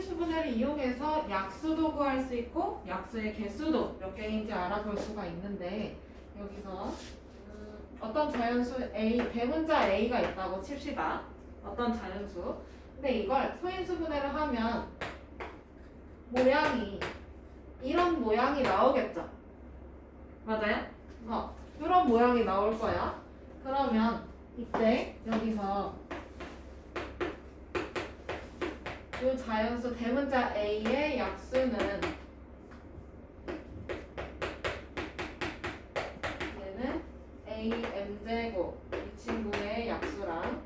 소인수분해를 이용해서 약수도 구할 수 있고 약수의 개수도 몇 개인지 알아볼 수가 있는데 여기서 어떤 자연수 A, 대문자 A가 있다고 칩시다. 어떤 자연수. 근데 이걸 소인수분해를 하면 모양이 이런 모양이 나오겠죠? 맞아요? 이런 모양이 나올 거야. 그러면 이때 여기서 이 자연수 대문자 A의 약수는 얘는 AM제곱 이 친구의 약수랑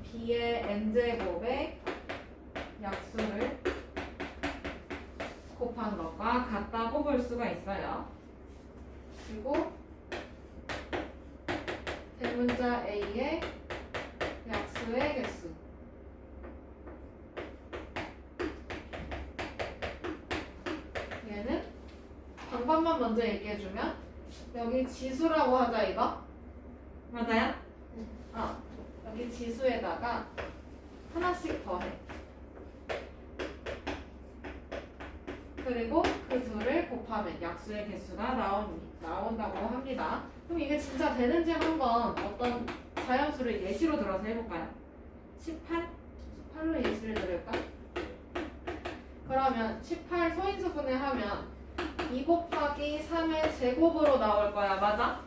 B의 N제곱의 약수를 곱한 것과 같다고 볼 수가 있어요. 그리고 대문자 A의 약수의 개수 얘는 방법만 먼저 얘기해주면 여기 지수라고 하자 이거 맞아요? 여기 지수에다가 하나씩 더해 그리고 그 둘을 곱하면 약수의 개수가 나온다고 합니다. 그럼 이게 진짜 되는지 한번 어떤 자연수를 예시로 들어서 해볼까요? 18? 18로 예시를 들을까? 그러면 18 소인수분해 하면 2 곱하기 3의 제곱으로 나올 거야. 맞아?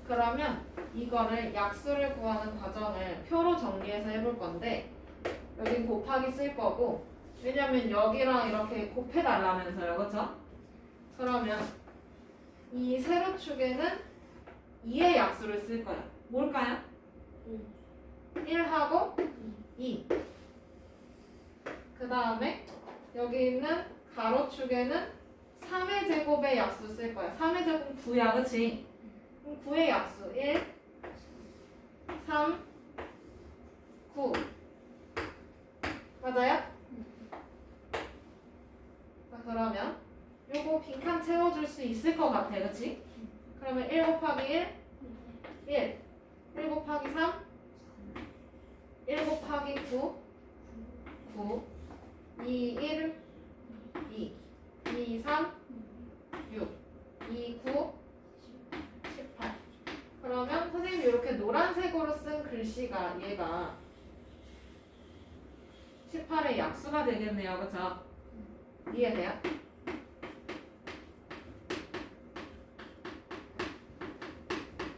그러면 이거를 약수를 구하는 과정을 표로 정리해서 해볼 건데 여긴 곱하기 쓸 거고 왜냐면 여기랑 이렇게 곱해달라면서요. 그쵸? 그러면 이 세로축에는 2의 약수를 쓸 거야. 뭘까요? 1하고 2. 그 다음에 여기 있는 가로축에는 3의 제곱의 약수 쓸 거야. 3의 제곱은 9야. 그치? 그럼 9의 약수 1, 3, 9. 맞아요? 그러면 요거 빈칸 채워줄 수 있을 것 같아. 그치? 그러면 1 곱하기 1, 1. 1 곱하기 3, 1 곱하기 9, 9. 2, 1, 2. 2, 3, 6. 2, 9, 18. 그러면 선생님이 이렇게 노란색으로 쓴 글씨가 얘가 18의 약수가 되겠네요. 그쵸? 이해돼요?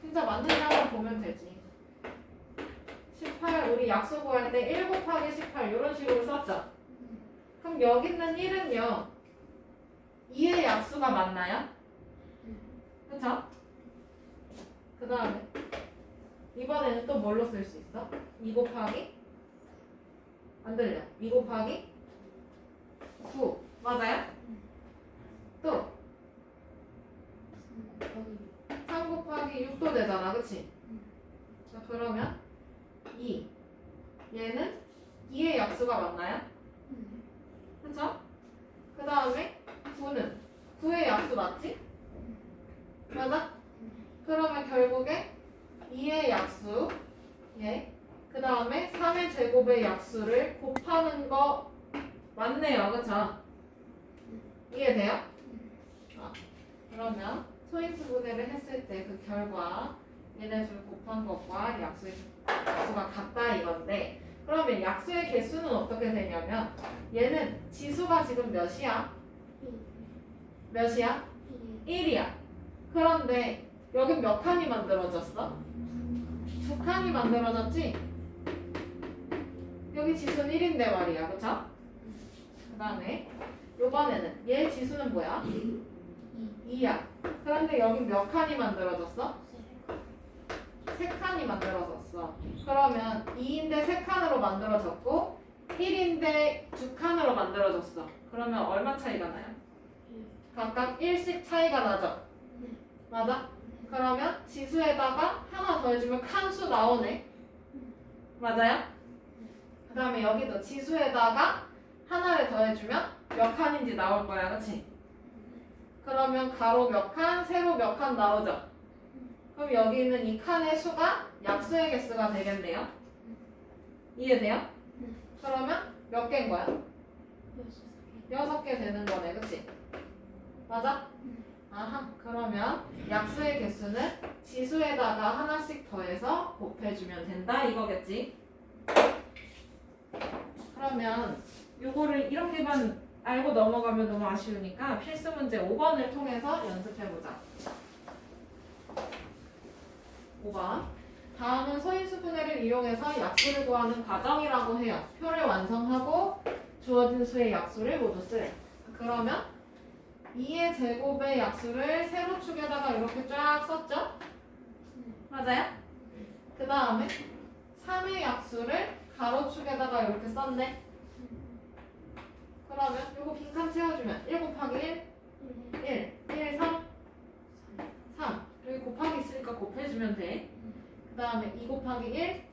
진짜 맞는지 한번 보면 되지. 18 우리 약수 구할 때 1 곱하기 18 이런 식으로 썼죠? 그럼 여기 있는 1은요 2의 약수가 맞나요? 그쵸? 그 다음에 이번에는 또 뭘로 쓸 수 있어? 2 곱하기 안 들려 2 곱하기 9 맞아요? 또 3 곱하기 6도 되잖아. 그치? 자 그러면 2 얘는 2의 약수가 맞나요? 그쵸? 그 다음에 9는 9의 약수 맞지? 맞아? 그러면 결국에 2의 약수 그 다음에 3의 제곱의 약수를 곱하는 거 맞네요. 그쵸? 이해돼요? 그러면 소인수분해를 했을 때 그 결과 얘네 줄 곱한 것과 약수의 개수가 같다 이건데 그러면 약수의 개수는 어떻게 되냐면 얘는 지수가 지금 몇이야? 몇이야? 1이야. 그런데 여긴 몇 칸이 만들어졌어? 2칸이 만들어졌지? 여기 지수는 1인데 말이야. 그쵸? 그 다음에 요번에는 얘 지수는 뭐야? 2야. 그런데 여기 몇 칸이 만들어졌어? 3칸이 만들어졌어. 그러면 2인데 3칸으로 만들어졌고 1인데 2칸으로 만들어졌어. 그러면 얼마 차이가 나요? 각각 1씩 차이가 나죠? 맞아? 그러면 지수에다가 하나 더해주면 칸수 나오네. 맞아요? 그 다음에 여기도 지수에다가 하나를 더해주면 몇 칸인지 나올 거야. 그치? 그러면 가로 몇 칸, 세로 몇 칸 나오죠? 그럼 여기 있는 이 칸의 수가 약수의 개수가 되겠네요. 이해돼요? 네. 그러면 몇 개인 거야? 6개 되는 거네, 그치? 맞아? 아하, 그러면 약수의 개수는 지수에다가 하나씩 더해서 곱해주면 된다 이거겠지? 그러면 요거를 이렇게만 알고 넘어가면 너무 아쉬우니까 필수 문제 5번을 통해서 연습해보자. 5번. 다음은 소인수분해를 이용해서 약수를 구하는 과정이라고 해요. 표를 완성하고 주어진 수의 약수를 모두 쓰래. 그러면 2의 제곱의 약수를 세로축에다가 이렇게 쫙 썼죠? 맞아요? 그 다음에 3의 약수를 가로축에다가 이렇게 썼네. 그러면 요거 빈칸 채워주면 1 곱하기 1, 1, 3, 3. 여기 곱하기 있으니까 곱해주면 돼. 그 다음에 2 곱하기 1,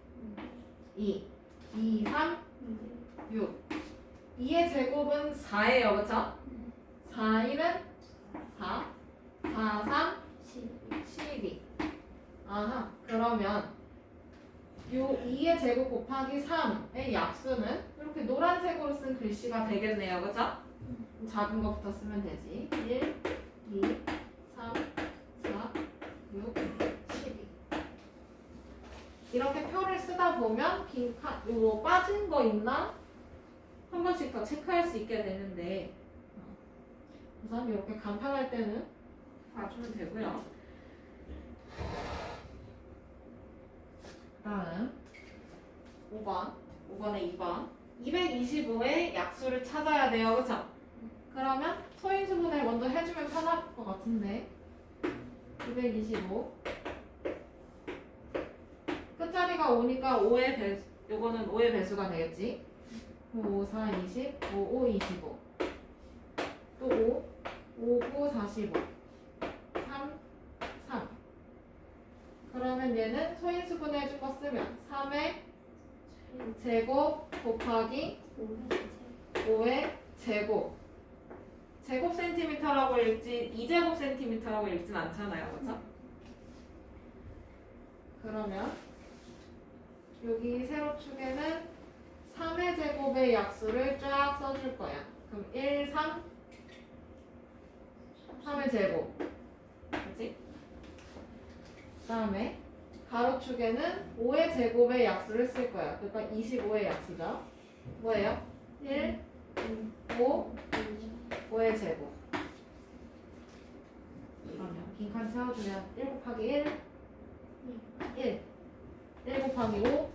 2, 3, 6. 2의 제곱은 4예요, 그쵸? 4, 1은 4, 4, 3, 12. 아하, 그러면 요 2의 제곱 곱하기 3의 약수는 이렇게 노란색으로 쓴 글씨가 되겠네요, 그쵸? 작은 것부터 쓰면 되지. 1, 2, 3, 4, 6, 12. 이렇게 표를 쓰다 보면 빈칸, 요 빠진 거 있나? 한 번씩 더 체크할 수 있게 되는데 우선 이렇게 간편할 때는 봐주면 되고요. 다음 5번에 2번 225의 약수를 찾아야 돼요, 그쵸? 그러면 소인수분해를 먼저 해주면 편할 것 같은데 225 끝자리가 오니까 5의 배수, 요거는 5의 배수가 되겠지. 5, 4, 20, 5, 5, 25 또 5, 9, 45 3, 3 그러면 얘는 소인수분해 해준 거 쓰면 3의 제곱 곱하기 5의 제곱 제곱 센티미터라고 읽지 2제곱 센티미터라고 읽진 않잖아요, 그렇죠? 그러면 여기 세로축에는 3의 제곱의 약수를 쫙 써줄 거야. 그럼 1, 3, 3의 제곱. 그치? 그 다음에 가로축에는 5의 제곱의 약수를 쓸 거야. 그러니까 25의 약수죠. 뭐예요? 1, 5, 5의 제곱. 그러면 빈칸 채워주면 1 곱하기 1, 1 곱하기 5,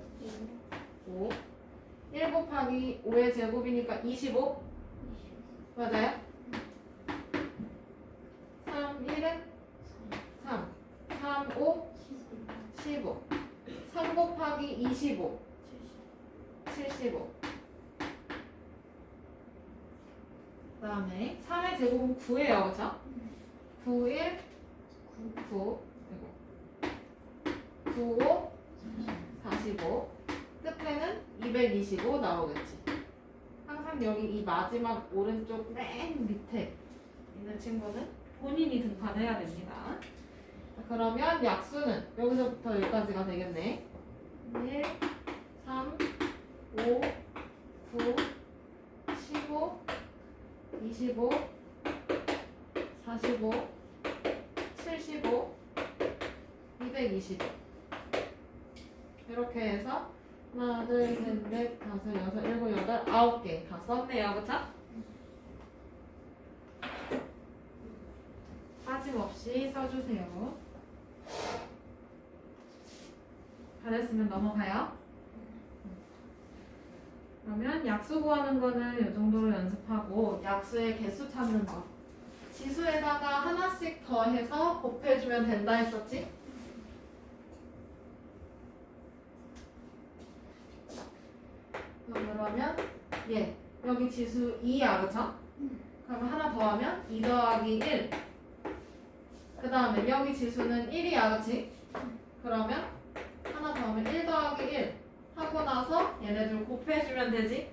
1 곱하기 5의 제곱이니까 25? 맞아요? 3, 1은 3, 3, 5, 15 3 곱하기 25 75 그 다음에 3의 제곱은 9예요, 그쵸? 9, 1, 9 9, 5, 45 끝에는 225 나오겠지. 항상 여기 이 마지막 오른쪽 맨 밑에 있는 친구는 본인이 등판해야 됩니다. 그러면 약수는 여기서부터 여기까지가 되겠네. 1, 3, 5, 9, 15, 25, 45, 75, 225 이렇게 해서 하나, 둘, 셋, 넷, 다섯, 여섯, 일곱, 여덟, 9개 다 썼네요, 그쵸? 빠짐없이 써주세요. 잘했으면 넘어가요. 그러면 약수 구하는 거는 이 정도로 연습하고 약수의 개수 찾는 거 지수에다가 하나씩 더해서 곱해주면 된다 했었지? 그러면 여기 지수 2야, 그쵸? 그러면 하나 더하면 2 더하기 1 그 다음에 여기 지수는 1이야, 그치? 그러면 하나 더하면 1 더하기 1 하고 나서 얘네들 곱해주면 되지?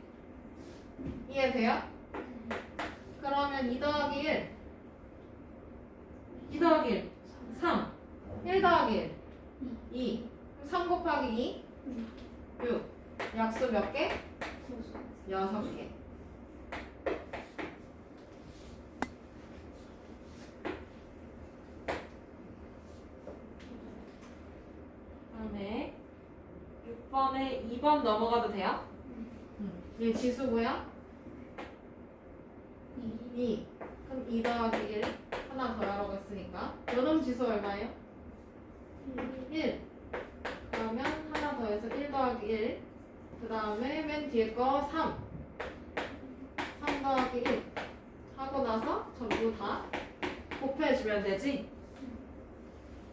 이해돼요? 그러면 2 더하기 1 2 더하기 1 3 1 더하기 1 2 3 곱하기 2 6 약수 몇 개? 6개. 다음에 6번에 2번 넘어가도 돼요? 얘 지수고요? 2. 그럼 2 더하기 1 하나 더하라고 했으니까 요놈 지수 얼마예요? 1. 그러면 하나 더해서 1 더하기 1. 그 다음에 맨 뒤에 거 3. 3 더하기 1 하고 나서 전부 다 곱해주면 되지?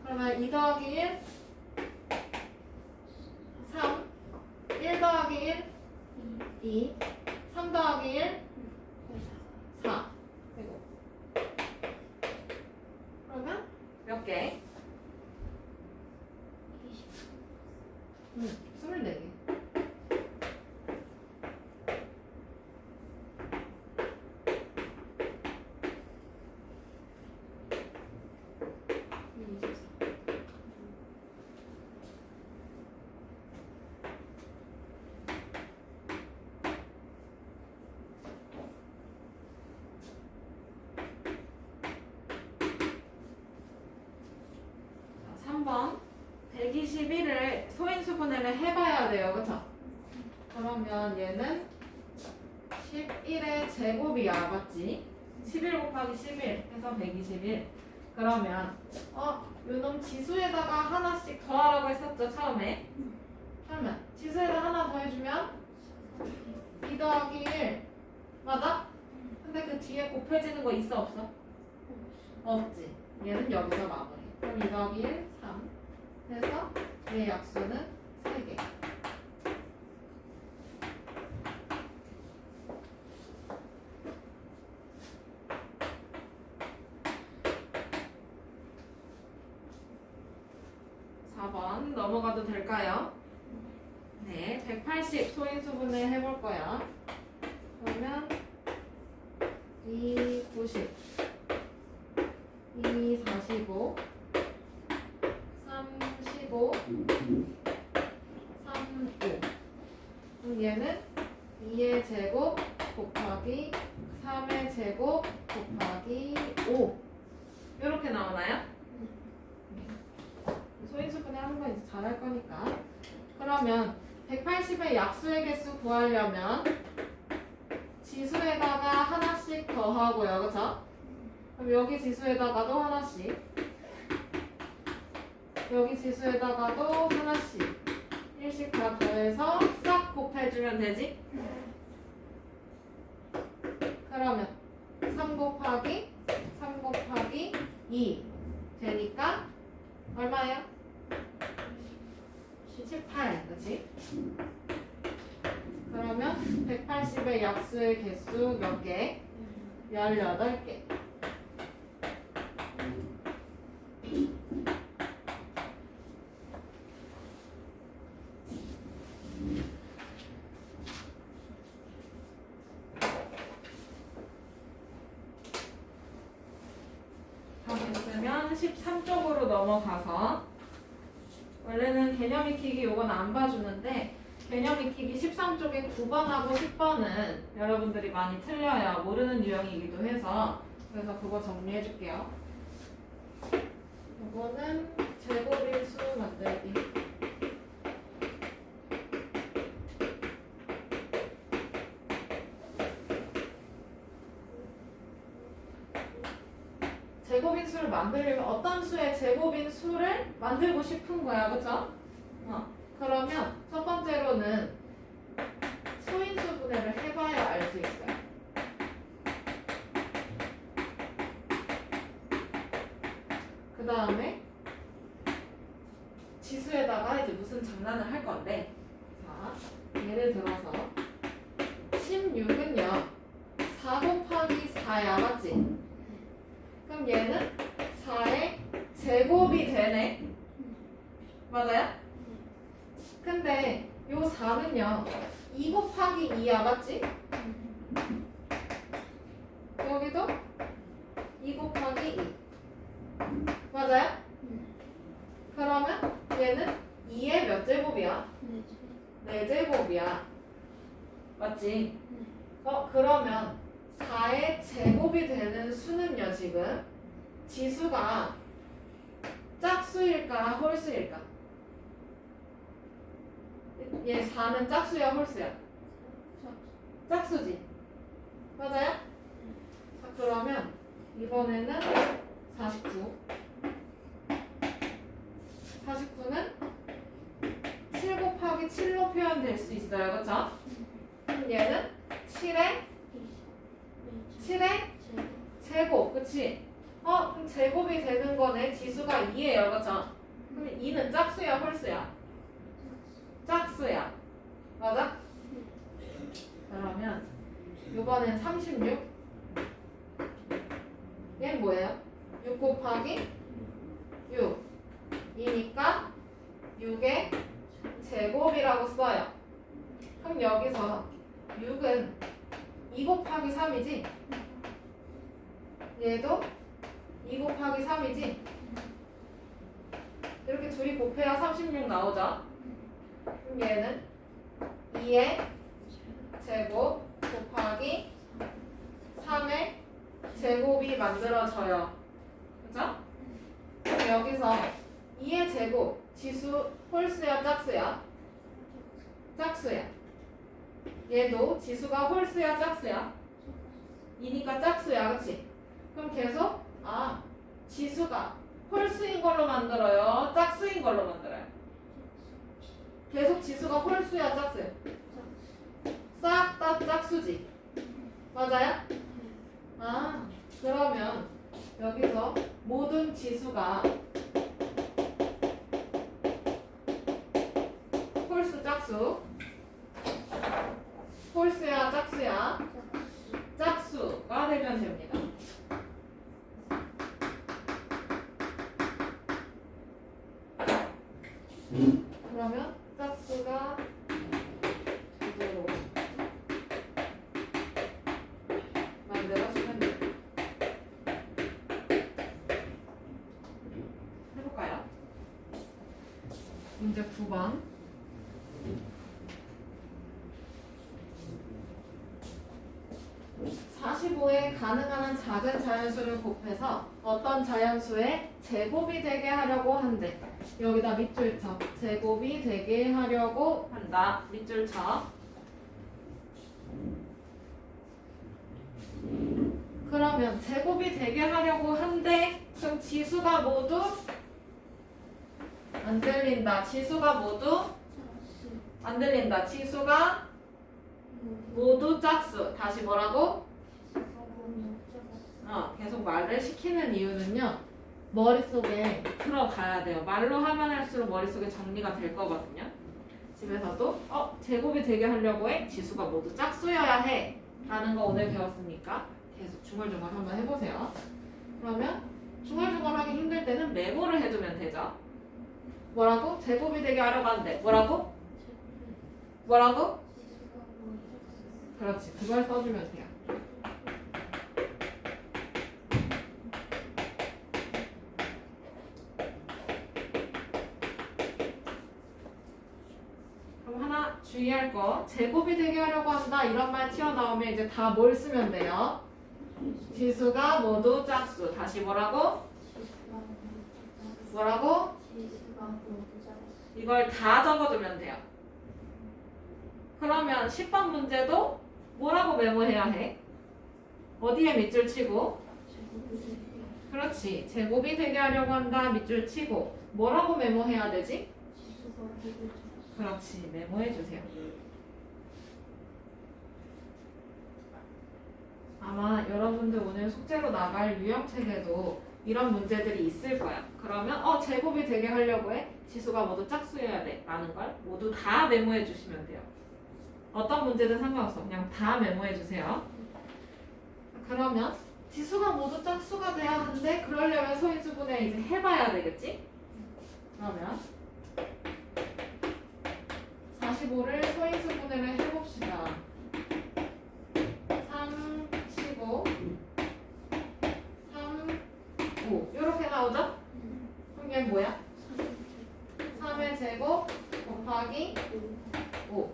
그러면 2 더하기 1 3. 1 더하기 1 2. 3 더하기 1 4. 그리고 그러면 몇 개? 24개. 자, 3번 121을 소인수분해를 해봐야 돼요. 그쵸? 그러면 얘는 11의 제곱이야. 맞지? 11 곱하기 11 해서 121. 그러면 요놈 지수에다가 하나씩 더하라고 했었죠. 처음에. 그러면 지수에다 하나 더해주면 2 더하기 1 맞아? 근데 그 뒤에 곱해지는 거 있어 없어? 없지. 얘는 여기서 마무리. 그럼 2 더하기 1 3 해서 얘 약수는 3개. 넘어가도 될까요? 네, 180 소인수분해 해볼 거야. 그러면 2, 90, 2, 45, 3, 15, 3, 5. 그럼 얘는 2의 제곱 곱하기 3의 제곱 곱하기 5. 이렇게 나오나요? 소인수분해 하는 건 이제 잘할 거니까. 그러면 180의 약수의 개수 구하려면 지수에다가 하나씩 더하고요. 그쵸? 그럼 여기 지수에다가도 하나씩, 여기 지수에다가도 하나씩 1씩 다 더해서 싹 곱해주면 되지? 그러면 3 곱하기 2 되니까 얼마예요? 18, 그치? 그러면 180의 약수의 개수 몇 개? 18개. 다 됐으면 13쪽으로 넘어가서 원래는 개념 익히기 요건 안 봐주는데 개념 익히기 13쪽에 9번하고 10번은 여러분들이 많이 틀려요. 모르는 유형이기도 해서. 그래서 그거 정리해 줄게요. 이거는 제곱인수 만들기. 제곱인수를 만들려면 어떤 수의 제곱인수를 만들고 싶은 거야. 그쵸? 그러면 첫 번째로는 소인수분해를 해봐야 알 수 있어요. 그 다음에 지수에다가 이제 무슨 장난을 할 건데, 자, 예를 들어서 16은요 4 곱하기 4야. 맞지? 그럼 얘는 4의 제곱이 되네. 맞아요? 근데 요 4는요 2 곱하기 2야. 맞지? 여기도 2 곱하기 2 맞아요? 그러면 얘는 2의 몇 제곱이야? 4제곱이야. 맞지? 그러면 4의 제곱이 되는 수는요, 지금 지수가 짝수일까 홀수일까? 얘 4는 짝수야 홀수야? 짝수지. 맞아요? 자, 그러면 이번에는 49. 49는 7 곱하기 7로 표현될 수 있어요. 그쵸? 그럼 얘는 7의 제곱. 그치? 그럼 제곱이 되는 거네. 지수가 2예요. 그쵸? 그럼 2는 짝수야 홀수야? 짝수야. 맞아? 그러면 이번엔 36. 얘는 뭐예요? 6 곱하기 6 이니까 6의 제곱이라고 써요. 그럼 여기서 6은 2 곱하기 3이지? 얘도 2 곱하기 3이지? 이렇게 둘이 곱해야 36 나오죠? 그럼 얘는 2의 제곱 곱하기 3의 제곱이 만들어져요. 그죠? 그럼 여기서 2의 제곱 지수 홀수야 짝수야? 짝수야. 얘도 지수가 홀수야 짝수야? 2니까 짝수야. 그치? 그럼 계속 지수가 홀수인 걸로 만들어요? 짝수인 걸로 만들어요? 계속 지수가 홀수야 짝수야? 싹 다 짝수지. 맞아요? 그러면 여기서 모든 지수가 홀수 짝수, 홀수야 짝수야? 짝수가 되면 됩니다. 그러면 짝수가 두개로 만들어주면 돼요. 해볼까요? 문제 9번. (45에) 가능한 한 작은 자연수를 곱해서 어떤 자연수의 제곱이 되게 하려고 한대. 여기다 밑줄 쳐. 제곱이 되게 하려고 한다. 밑줄 쳐. 그러면 제곱이 되게 하려고 한대. 그럼 지수가 모두 안 들린다. 지수가 모두 안 들린다. 지수가 모두 짝수. 다시 뭐라고? 계속 말을 시키는 이유는요. 머릿속에 들어가야 돼요. 말로 하면 할수록 머릿속에 정리가 될 거거든요. 집에서도 제곱이 되게 하려고 해. 지수가 모두 짝수여야 해. 라는 거 오늘 배웠으니까 계속 중얼중얼 한번 해보세요. 그러면 중얼중얼 하기 힘들 때는 메모를 해두면 되죠. 뭐라고? 제곱이 되게 하려고 하는데 뭐라고? 뭐라고? 그렇지. 그걸 써주면 돼요. 그럼 하나 주의할 거. 제곱이 되게 하려고 한다. 이런 말 튀어나오면 이제 다 뭘 쓰면 돼요? 지수가 모두 짝수. 다시 뭐라고? 뭐라고? 이걸 다 적어두면 돼요. 그러면 10번 문제도 뭐라고 메모해야 해? 어디에 밑줄 치고? 그렇지. 제곱이 되게 하려고 한다. 밑줄 치고. 뭐라고 메모해야 되지? 그렇지. 메모해 주세요. 아마 여러분들 오늘 숙제로 나갈 유형책에도 이런 문제들이 있을 거야. 그러면 제곱이 되게 하려고 해. 지수가 모두 짝수여야 돼. 라는 걸 모두 다 메모해 주시면 돼요. 어떤 문제든 상관없어. 그냥 다 메모해 주세요. 그러면 지수가 모두 짝수가 돼야 하는데 그러려면 소인수분해 이제 해봐야 되겠지? 그러면 45를 소인수분해를 해봅시다. 3, 15, 3, 5 이렇게 나오죠? 그럼 얘는 뭐야? 3의 제곱 곱하기 5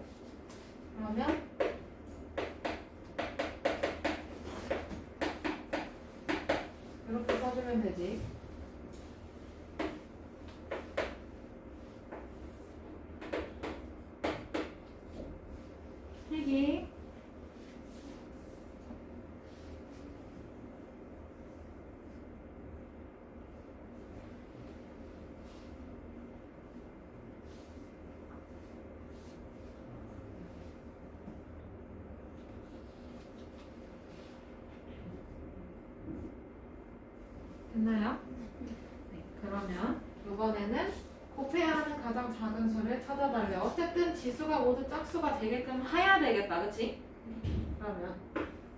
필기. 됐나요? 네, 그러면 이번에는 곱해야 하는 가장 작은 수를 찾아달래. 어쨌든 지수가 모두 짝수가 되게끔 해야 되겠다, 그치? 그러면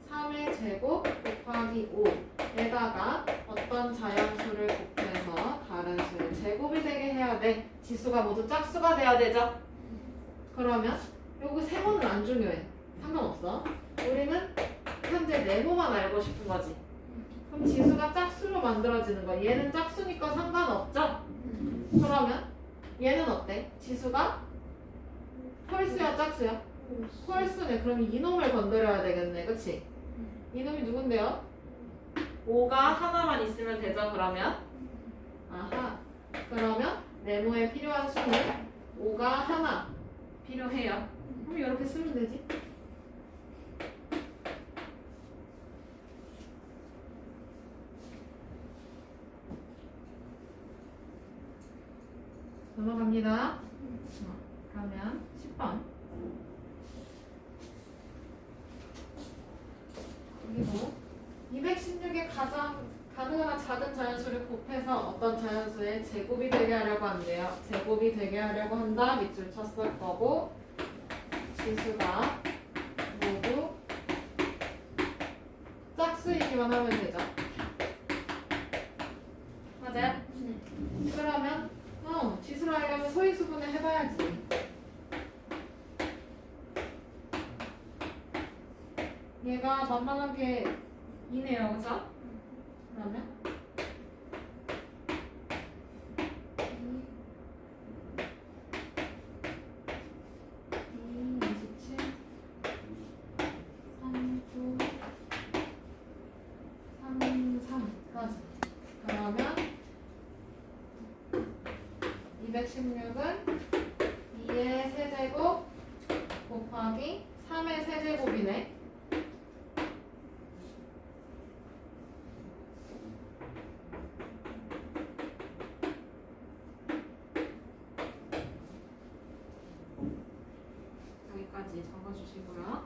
3의 제곱 곱하기 5에다가 어떤 자연수를 곱해서 다른 수의 제곱이 되게 해야 돼. 지수가 모두 짝수가 돼야 되죠? 그러면 요거 세모는 안 중요해. 상관없어. 우리는 현재 네모만 알고 싶은 거지. 그럼 지수가 짝수로 만들어지는 거야. 얘는 짝수니까 상관없죠? 그러면 얘는 어때? 지수가 홀수야 짝수야? 홀수네. 그럼 이놈을 건드려야 되겠네. 그치? 이놈이 누군데요? 5가 하나만 있으면 되죠. 그러면 아하. 그러면 네모에 필요한 수는 5가 하나 필요해요. 그럼 이렇게 쓰면 되지. 넘어갑니다. 그러면 10번. 그리고 216의 가장 가능한 작은 자연수를 곱해서 어떤 자연수의 제곱이 되게 하려고 한대요. 제곱이 되게 하려고 한다. 밑줄 쳤을 거고 지수가 모두 짝수이기만 하면 되죠. 맞아요? 그러면 지수로 하려면 소인수분해 해봐야지. 얘가 만만하게 2네요, 그죠? 그러면 2, 27, 39, 33까지. 그러면 216은 2의 세제곱 곱하기 3의 세제곱이네. 여기까지 적어주시고요.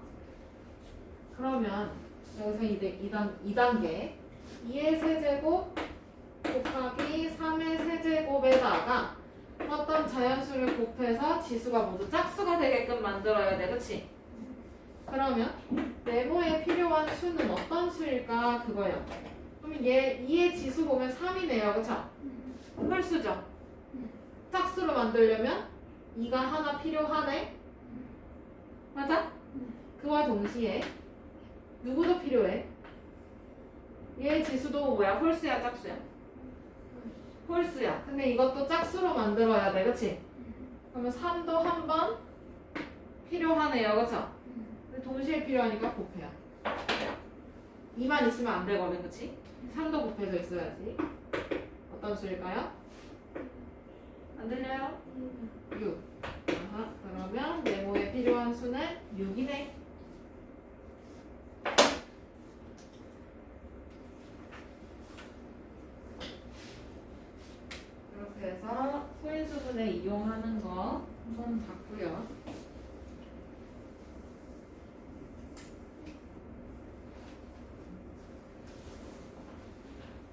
그러면 여기서 이제 2단계 2의 세제곱 곱하기 3의 세제곱에다가 어떤 자연수를 곱해서 지수가 모두 짝수가 되게끔 만들어야 돼. 그치? 그러면 네모에 필요한 수는 어떤 수일까? 그거예요. 그러면 얘 2의 지수 보면 3이네요. 그쵸? 홀수죠? 짝수로 만들려면 2가 하나 필요하네? 맞아? 그와 동시에 누구도 필요해? 얘 지수도 뭐야? 홀수야 짝수야? 홀수야. 근데 이것도 짝수로 만들어야 돼. 그치? 그러면 3도 한 번 필요하네요. 그쵸? 근데 동시에 필요하니까 곱해요. 2만 있으면 안 되거든. 그치? 3도 곱해져 있어야지. 어떤 수일까요? 안 들려요? 6. 아하, 그러면 네모에 필요한 수는 6이네. 이렇게 해서 소인수분해 이용하는 거 한번 봤고요.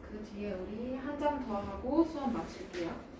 그 뒤에 우리 한 장 더 하고 수업 마칠게요.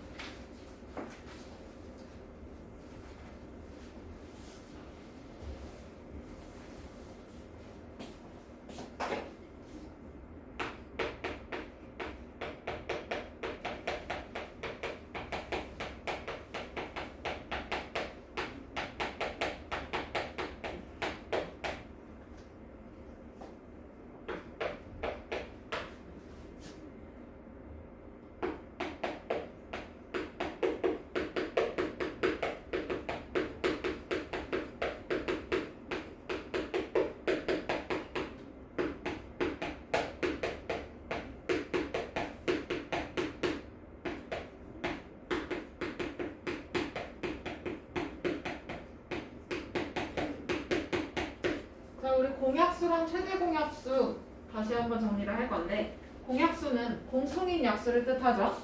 우리 공약수랑 최대 공약수 다시 한번 정리를 할 건데 공약수는 공통인 약수를 뜻하죠?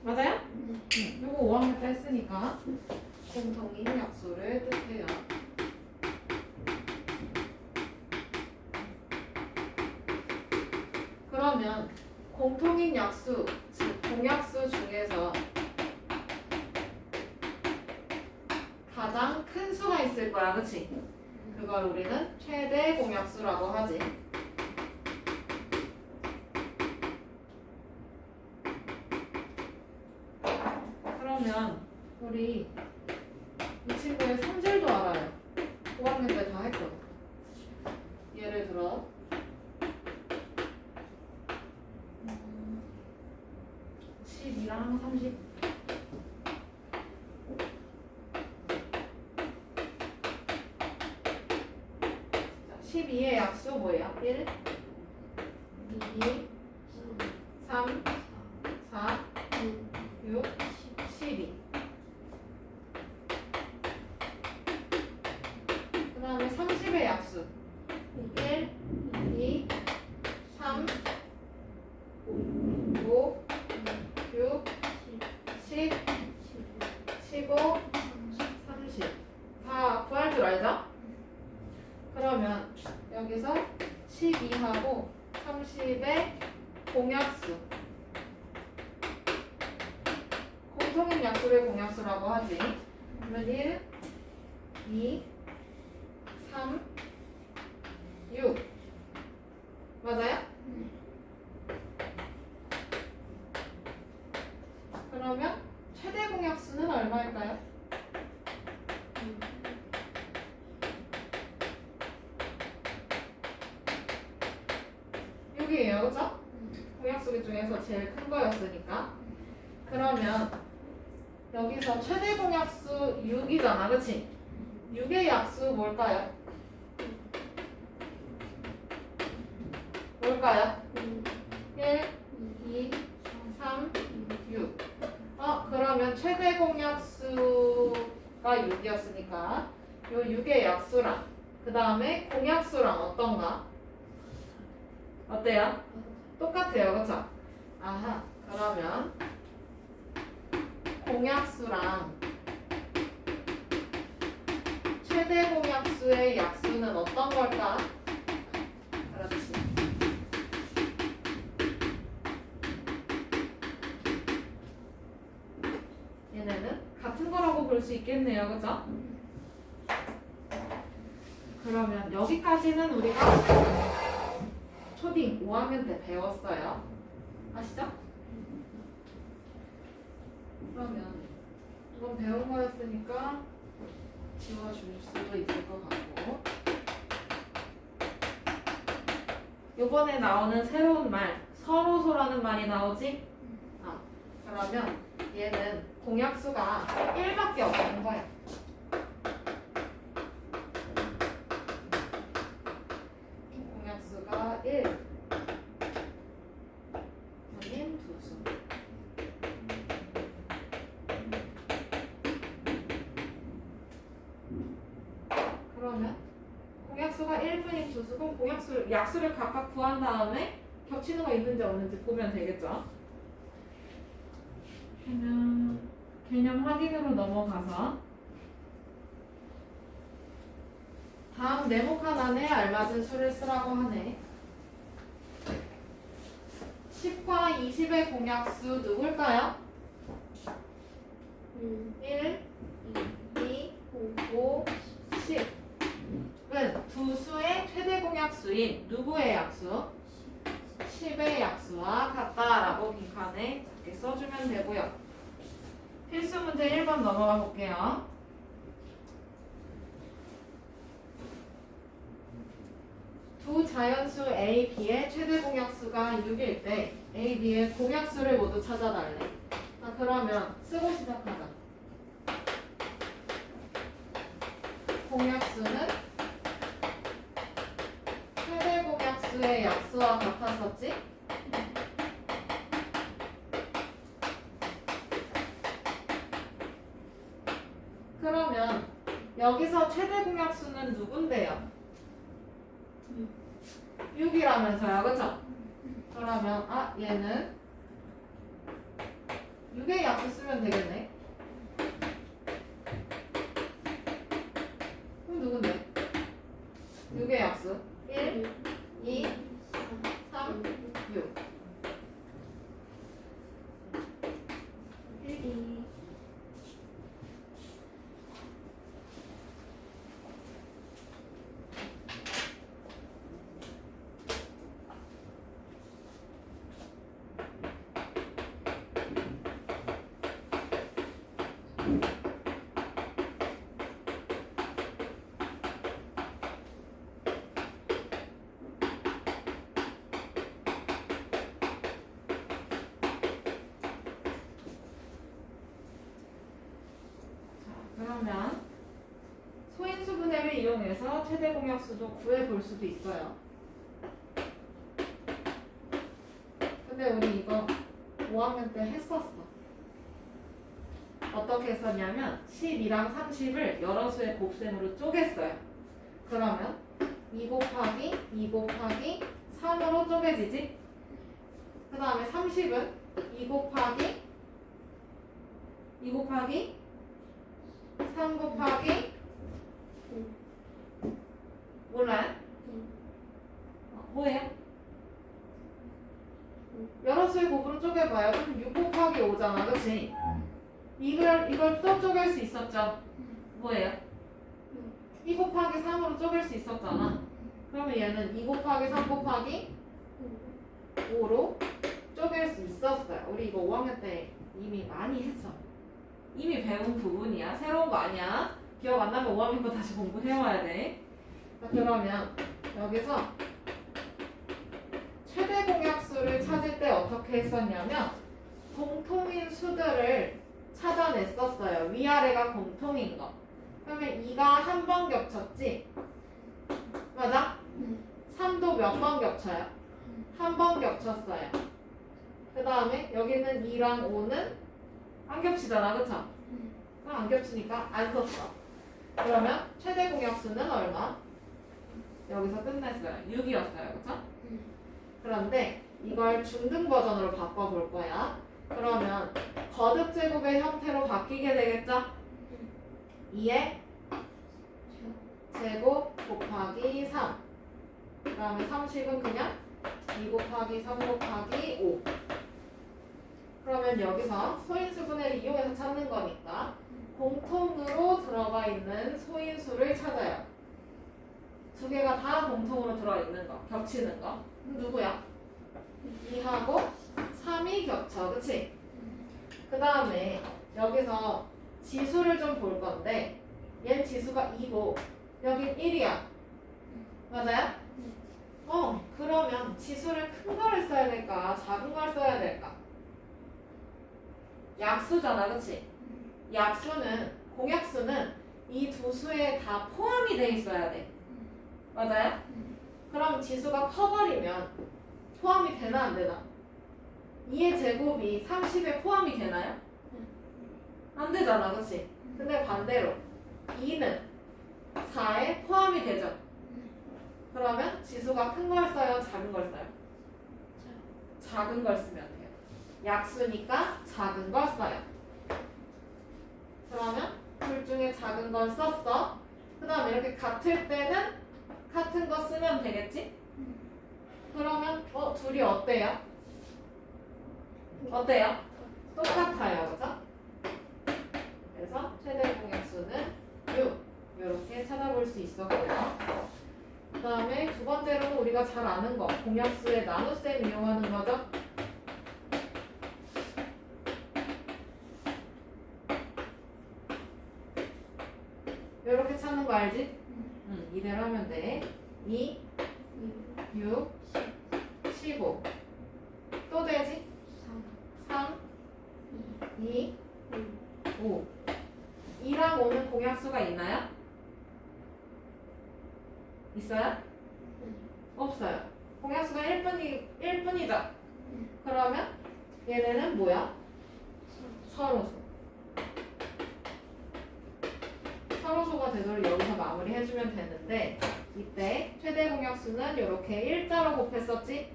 맞아요? 이거 5학년 때 했으니까 공통인 약수를 뜻해요. 그러면 공통인 약수, 즉 공약수 중에서 가장 큰 수가 있을 거야, 그치? 그걸 우리는 최대 공약수라고 하지. 그러면 우리 이 친구의 성질도 알아요. 5학년 때 다 했거든. 예를 들어 12랑 30. 12의 약수 뭐예요? 1, 2, 3, 4, 6, 12. 그 다음에 30의 약수 1, 2, 3, 5, 6, 10, 15, 30. 다 구할 줄 알죠? 그러면 여기서 12하고 30의 공약수, 공통인 약수를 공약수라고 하지. 그러면 1, 2, 3, 6. 맞아요? 그러면 최대 공약수는 얼마일까요? 6이에요, 그죠? 공약수 중에서 제일 큰 거였으니까. 그러면 여기서 최대 공약수 6이잖아, 그치? 6의 약수 뭘까요? 뭘까요? 1, 2, 3, 6. 그러면 최대 공약수가 6이었으니까 요 6의 약수랑 그 다음에 공약수랑 어떤가? 어때요? 똑같아요, 그쵸? 아하, 그러면 공약수랑 최대 공약수의 약수는 어떤 걸까? 그렇지. 얘네는 같은 거라고 볼 수 있겠네요, 그죠? 그러면 여기까지는 우리가 초딩 5학년 때 배웠어요. 아시죠? 그러면 이건 배운 거였으니까 지워줄 수도 있을 것 같고, 요번에 나오는 새로운 말 서로소라는 말이 나오지? 그러면 얘는 공약수가 1밖에 없는 거야. 공약수가 1 아닌 2수. 그러면 공약수가 1분인 2수고 약수를 각각 구한 다음에 겹치는 거 있는지 없는지 보면 되겠죠? 개념 확인으로 넘어가서 다음 네모칸 안에 알맞은 수를 쓰라고 하네. 10과 20의 공약수 누굴까요? 1, 2, 5, 10은 두 수의 최대 공약수인 누구의 약수? 10의 약수와 같다라고 빈칸에 이렇게 써주면 되고요. 필수 문제 1번 넘어가 볼게요. 두 자연수 A, B의 최대 공약수가 6일 때 A, B의 공약수를 모두 찾아달래. 그러면 쓰고 시작하자. 공약수는 최대 공약수의 약수와 같았었지? 그러면 여기서 최대 공약수는 누군데요? 6이라면서요, 그쵸? 그러면 얘는 6의 약수 쓰면 되겠네. 그럼 누군데? 6의 약수 1, 2, 3, 6. 1, 2. 그러면 소인수 분해를 이용해서 최대 공약수도 구해볼 수도 있어요. 근데 우리 이거 5학년 때 했었어. 어떻게 했었냐면 12랑 30을 여러 수의 곱셈으로 쪼갰어요. 그러면 2 곱하기 2 곱하기 3으로 쪼개지지? 그 다음에 30은 2 곱하기 3 곱하기 몰라요? 뭐예요? 여러 수의 곱으로 쪼개봐요. 그럼 6 곱하기 5잖아, 그치? 이걸 또 쪼갤 수 있었죠? 뭐예요? 2 곱하기 3으로 쪼갤 수 있었잖아. 그러면 얘는 2 곱하기 3 곱하기 5로 쪼갤 수 있었어요. 우리 이거 5학년 때 이미 많이 했어. 이미 배운 부분이야. 새로운 거 아니야. 기억 안 나면 5학년 거 다시 공부해와야 돼. 자, 그러면 여기서 최대 공약수를 찾을 때 어떻게 했었냐면 공통인 수들을 찾아냈었어요. 위아래가 공통인 거. 그러면 2가 한 번 겹쳤지? 맞아? 3도 몇 번 겹쳐요? 한 번 겹쳤어요. 그 다음에 여기는 2랑 5는 안 겹치잖아, 그쵸? 안 겹치니까 안 썼어. 그러면 최대 공약수는 얼마? 여기서 끝냈어요. 6이었어요, 그쵸? 그런데 이걸 중등 버전으로 바꿔볼 거야. 그러면 거듭 제곱의 형태로 바뀌게 되겠죠? 2의 제곱 곱하기 3. 그 다음에 30은 그냥 2 곱하기 3 곱하기 5. 그러면 여기서 소인수 분해를 이용해서 찾는 거니까 공통으로 들어가 있는 소인수를 찾아요. 두 개가 다 공통으로 들어있는 거, 겹치는 거. 누구야? 2하고 3이 겹쳐, 그치? 그 다음에 여기서 지수를 좀 볼 건데 얘는 지수가 2고 여긴 1이야. 맞아요? 그러면 지수를 큰 거를 써야 될까? 작은 걸 써야 될까? 약수잖아, 그치? 약수는, 공약수는 이 두 수에 다 포함이 돼 있어야 돼. 맞아요? 그럼 지수가 커버리면 포함이 되나 안 되나? 2의 제곱이 30에 포함이 되나요? 안 되잖아, 그치? 근데 반대로 2는 4에 포함이 되죠? 그러면 지수가 큰 걸 써요? 작은 걸 써요? 작은 걸 쓰면 돼요. 약수니까 작은 걸 써요. 그러면 둘 중에 작은 걸 썼어. 그 다음에 이렇게 같을 때는 같은 거 쓰면 되겠지? 그러면 둘이 어때요? 어때요? 똑같아요, 그죠? 그래서 최대 공약수는 6 이렇게 찾아볼 수 있었고요. 그 다음에 두 번째로는 우리가 잘 아는 거, 공약수의 나눗셈 이용하는 거죠. 이렇게 찾는 거 알지? 이대로 하면 돼. 2, 6, 15. 또 되지? 3, 2, 5. 2랑 5는 공약수가 있나요? 있어요? 없어요. 공약수가 1뿐이죠? 그러면 얘네는 뭐야? 서로수. 서로수가 되도록 여기서 마무리해주면 되는데 이때 최대 공약수는 이렇게 일자로 곱했었지?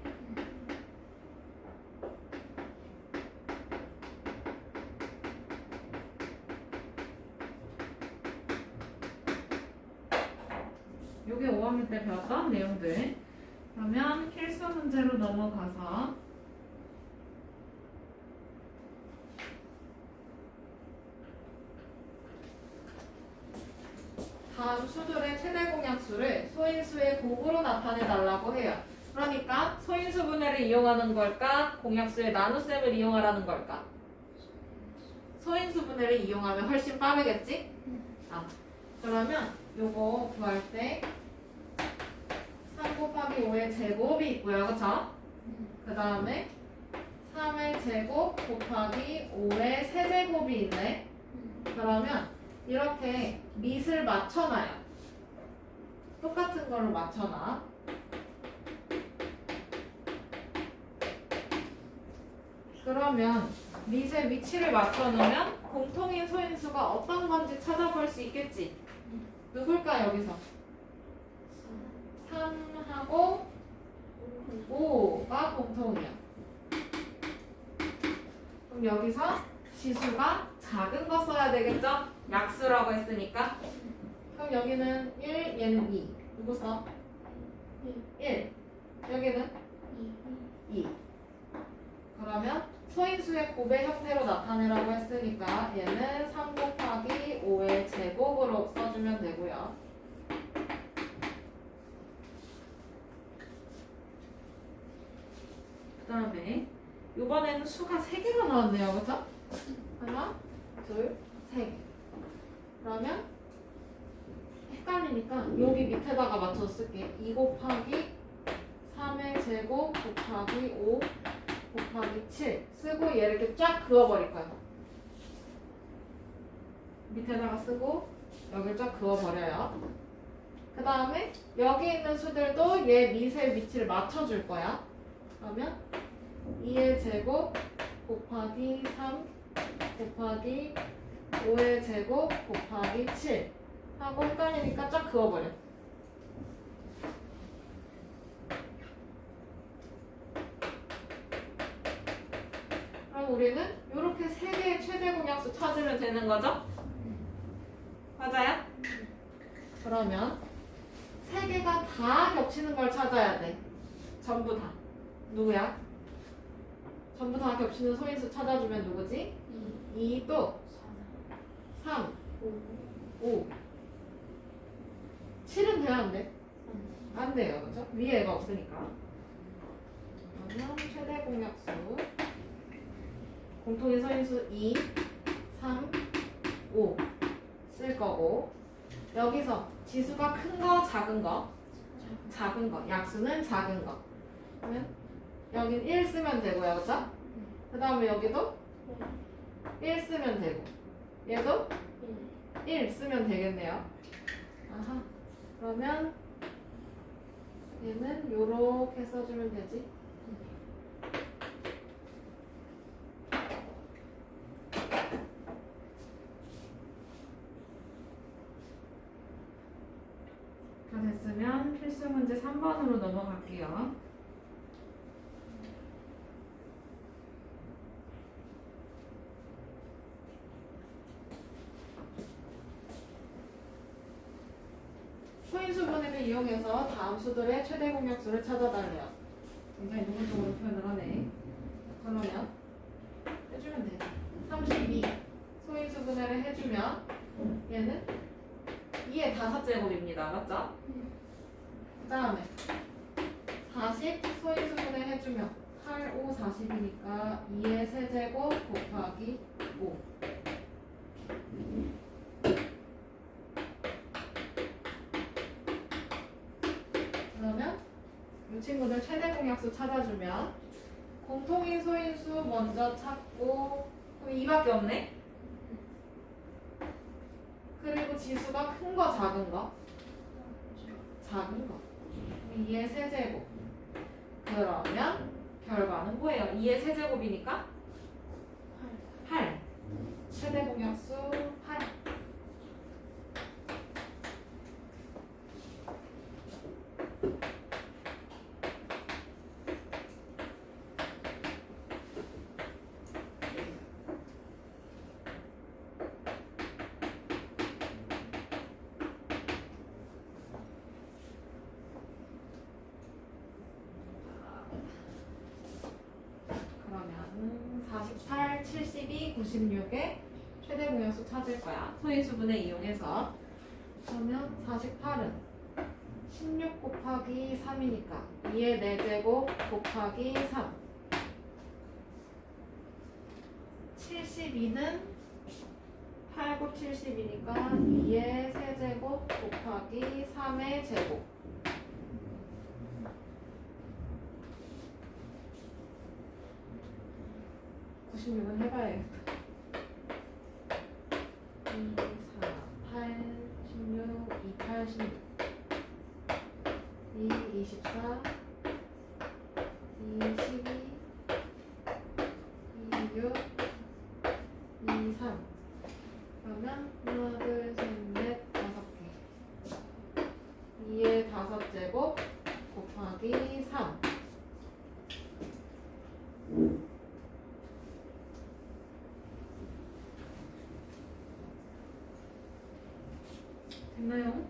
요게 5학년 때 배웠던 내용들. 그러면 필수 문제로 넘어가서 다음 수들의 최대 공약수를 소인수의 곱으로 나타내 달라고 해요. 그러니까 소인수 분해를 이용하는 걸까? 공약수의 나눗셈을 이용하라는 걸까? 소인수 분해를 이용하면 훨씬 빠르겠지? 그러면 요거 구할 때 3 곱하기 5의 제곱이 있고요. 그쵸? 그 다음에 3의 제곱 곱하기 5의 세제곱이 있네. 그러면 이렇게 밑을 맞춰놔요. 똑같은 걸로 맞춰놔. 그러면 밑의 위치를 맞춰놓으면 공통인 소인수가 어떤 건지 찾아볼 수 있겠지. 누굴까 여기서? 3하고 5가 공통이야. 그럼 여기서 지수가 작은 거 써야 되겠죠? 약수라고 했으니까. 그럼 여기는 1, 얘는 2. 누구 써? 1. 여기는 2. 그러면 소인수의 곱의 형태로 나타내라고 했으니까 얘는 3 곱하기 5의 제곱으로 써주면 되고요. 그 다음에 이번에는 수가 3개가 나왔네요. 그쵸? 하나, 둘, 3개. 그러면 헷갈리니까 여기 밑에다가 맞춰서 쓸게. 2 곱하기 3의 제곱 곱하기 5 곱하기 7 쓰고 얘를 이렇게 쫙 그어버릴 거야. 밑에다가 쓰고 여기를 쫙 그어버려요. 그 다음에 여기 있는 수들도 얘 밑의 위치를 맞춰줄 거야. 그러면 2의 제곱 곱하기 3 곱하기 5의 제곱 곱하기 7 하고 헷갈리니까 쫙 그어버려. 그럼 우리는 이렇게 3개의 최대 공약수 찾으면 되는 거죠? 맞아요? 그러면 3개가 다 겹치는 걸 찾아야 돼. 전부 다. 누구야? 전부 다 겹치는 소인수 찾아주면 누구지? 2 또 3, 5 7은 돼야 안 돼? 안 돼요. 그죠? 위에 애가 없으니까. 그러면 최대 공약수 공통인 소인수 2, 3, 5 쓸 거고 여기서 지수가 큰 거, 작은 거? 작은 거. 약수는 작은 거. 그러면 여긴 1 쓰면 되고요. 그쵸? 그 다음에 여기도 1 쓰면 되고 얘도 1 쓰면 되겠네요. 아하. 그러면 얘는 요렇게 써주면 되지. 다 됐으면 필수 문제 3번으로 넘어갈게요. 소인수 분해를 이용해서 다음 수들의 최대 공약수를 찾아달래요. 굉장히 노골적으로 표현을 하네. 그러면 해주면 되지. 32 소인수 분해를 해주면 얘는 2의 5제곱입니다. 맞죠? 그 다음에 40 소인수 분해 해주면 8, 5, 40이니까 2의 세제곱 곱하기 5. 그러면 이 친구들 최대 공약수 찾아주면 공통인 소인수 먼저 찾고 그럼 2밖에 없네? 그리고 지수가 큰 거, 작은 거? 작은 거. 2의 세제곱. 그러면 결과는 뭐예요? 2의 세제곱이니까 8. 최대 공약수 8. 96의 최대 공약수 찾을 거야. 소인수분해 이용해서. 그러면 48은 16 곱하기 3이니까 2의 4제곱 곱하기 3. 72는 8, 9, 70이니까 2의 세제곱 곱하기 3의 제곱. (96은) 해봐야겠다. 2, 4, 8, 16, 2, 8, 16 2, 24 2, 12 2, 6 2, 3 그러면 하나, 둘, 셋, 넷, 5개 2의 5제곱 곱하기 3 됐나요?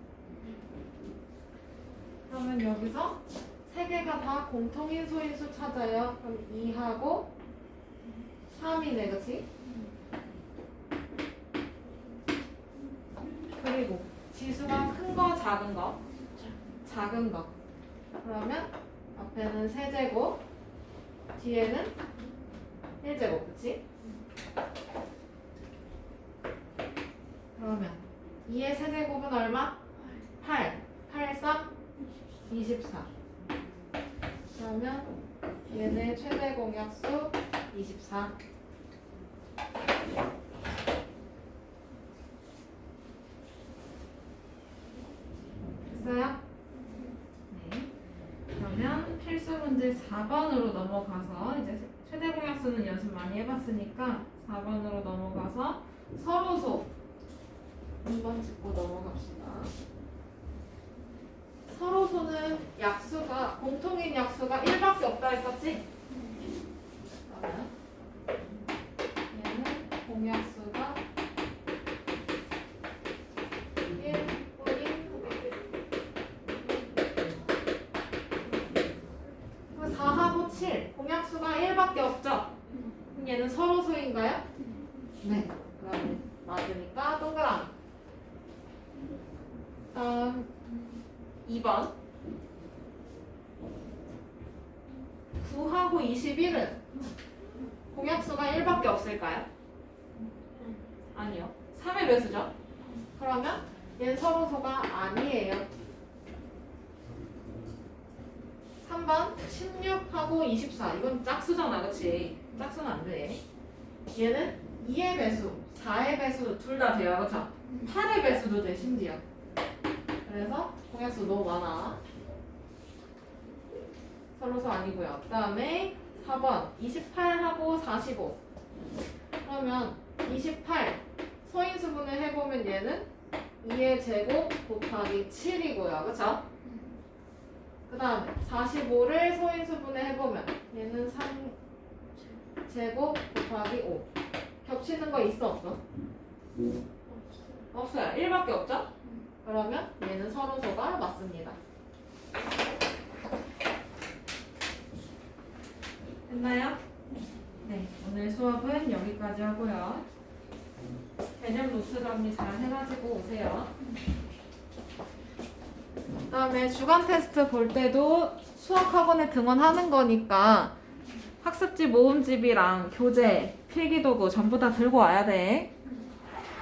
그러면 여기서 세 개가 다 공통인 소인수 찾아요. 그럼 2하고 3이네, 그치? 그리고 지수가 큰 거, 작은 거? 작은 거. 그러면 앞에는 세제곱, 뒤에는 1제곱, 그치? 그러면 2의 세제곱은 얼마? 8. 8, 3, 24. 그러면 얘네 최대 공약수 24. 됐어요? 네. 그러면 필수 문제 4번으로 넘어가서 이제 최대 공약수는 연습 많이 해봤으니까 4번으로 넘어가서 서로소 2번 짚고 넘어갑시다. 서로소는 약수가 공통인 약수가 1밖에 없다 했었지? 그러면 얘는 공약수가 1뿐인 4하고 7 공약수가 1밖에 없죠? 그럼 얘는 서로소인가요? 네. 그럼 맞으니까 동그라미. 다음 2번 9하고 21은 공약수가 1밖에 없을까요? 아니요. 3의 배수죠? 그러면 얘는 서로소가 아니에요. 3번 16하고 24 이건 짝수잖아, 그치? 짝수는 안 돼. 얘는 2의 배수, 4의 배수도 둘 다 돼요, 그쵸? 8의 배수도 돼, 심지어. 그래서 공약수 너무 많아. 서로소 아니고요. 그 다음에 4번 28하고 45. 그러면 28 소인수분을 해보면 얘는 2의 제곱 곱하기 7이고요. 그쵸? 그 다음에 45를 소인수분을 해보면 얘는 3제곱 곱하기 5. 겹치는 거 있어 없어? 없어요. 1밖에 없죠? 그러면 얘는 서로소가 맞습니다. 됐나요? 네, 오늘 수업은 여기까지 하고요. 개념 노트 정리 잘 해가지고 오세요. 그 다음에 주간 테스트 볼 때도 수학학원에 등원하는 거니까 학습지 모음집이랑 교재, 필기도구 전부 다 들고 와야 돼.